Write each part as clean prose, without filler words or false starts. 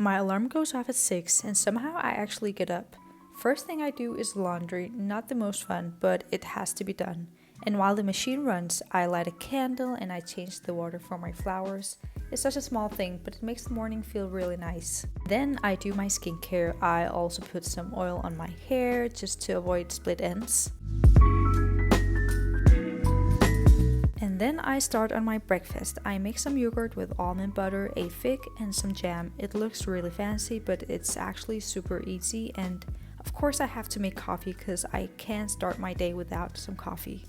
My alarm goes off at 6 and somehow I actually get up. First thing I do is laundry, not the most fun, but it has to be done. And while the machine runs, I light a candle and I change the water for my flowers. It's such a small thing, but it makes the morning feel really nice. Then I do my skincare. I also put some oil on my hair just to avoid split ends. And then I start on my breakfast. I make some yogurt with almond butter, a fig, and some jam. It looks really fancy, but it's actually super easy. And of course I have to make coffee because I can't start my day without some coffee.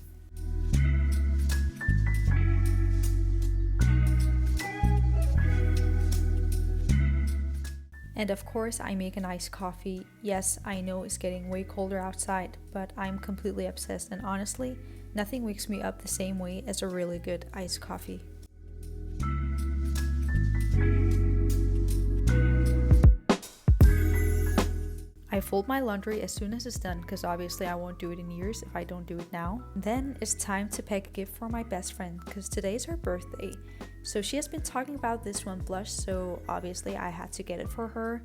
And of course I make an iced coffee. Yes, I know it's getting way colder outside, but I'm completely obsessed, and honestly, nothing wakes me up the same way as a really good iced coffee. I fold my laundry as soon as it's done because obviously I won't do it in years if I don't do it now. Then it's time to pack a gift for my best friend because today's her birthday. So she has been talking about this one blush, so obviously I had to get it for her.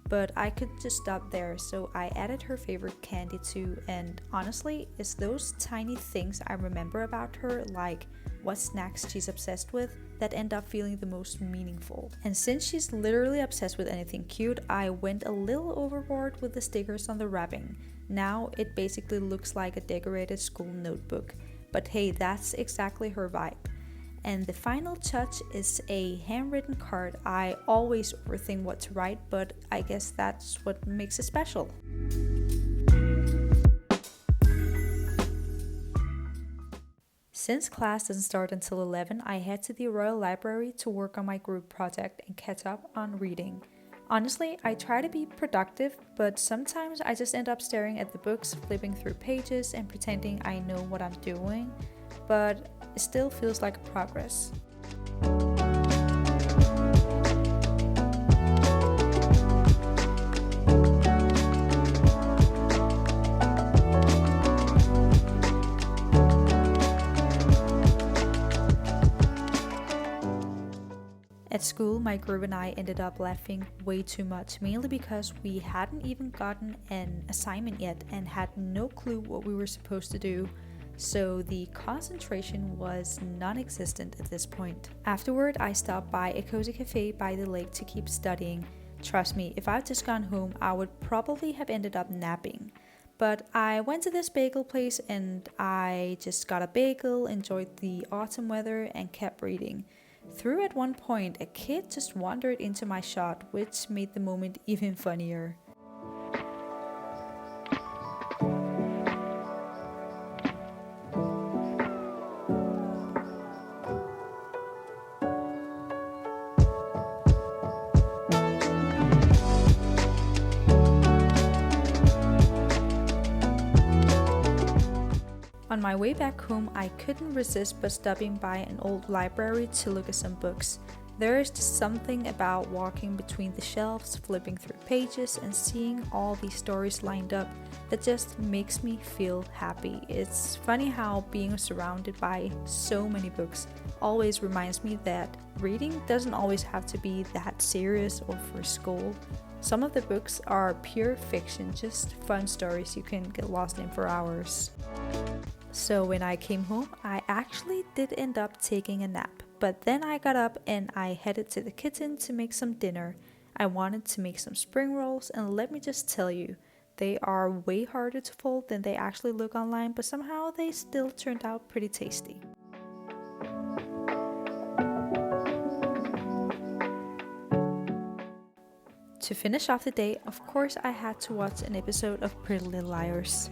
But I could just stop there, so I added her favorite candy too, and honestly, it's those tiny things I remember about her, like what snacks she's obsessed with, that end up feeling the most meaningful. And since she's literally obsessed with anything cute, I went a little overboard with the stickers on the wrapping. Now it basically looks like a decorated school notebook, but hey, that's exactly her vibe. And the final touch is a handwritten card. I always overthink what to write, but I guess that's what makes it special. Since class doesn't start until 11, I head to the Royal Library to work on my group project and catch up on reading. Honestly, I try to be productive, but sometimes I just end up staring at the books, flipping through pages and pretending I know what I'm doing, but it still feels like a progress. At school, my group and I ended up laughing way too much, mainly because we hadn't even gotten an assignment yet and had no clue what we were supposed to do. So the concentration was non-existent at this point. Afterward, I stopped by a cozy cafe by the lake to keep studying. Trust me, if I'd just gone home, I would probably have ended up napping. But I went to this bagel place and I just got a bagel, enjoyed the autumn weather, and kept reading. Through at one point, a kid just wandered into my shot, which made the moment even funnier. On my way back home, I couldn't resist but stopping by an old library to look at some books. There is just something about walking between the shelves, flipping through pages, and seeing all these stories lined up that just makes me feel happy. It's funny how being surrounded by so many books always reminds me that reading doesn't always have to be that serious or for school. Some of the books are pure fiction, just fun stories you can get lost in for hours. So when I came home, I actually did end up taking a nap, but then I got up and I headed to the kitchen to make some dinner. I wanted to make some spring rolls, and let me just tell you, they are way harder to fold than they actually look online, but somehow they still turned out pretty tasty. To finish off the day, of course I had to watch an episode of Pretty Little Liars.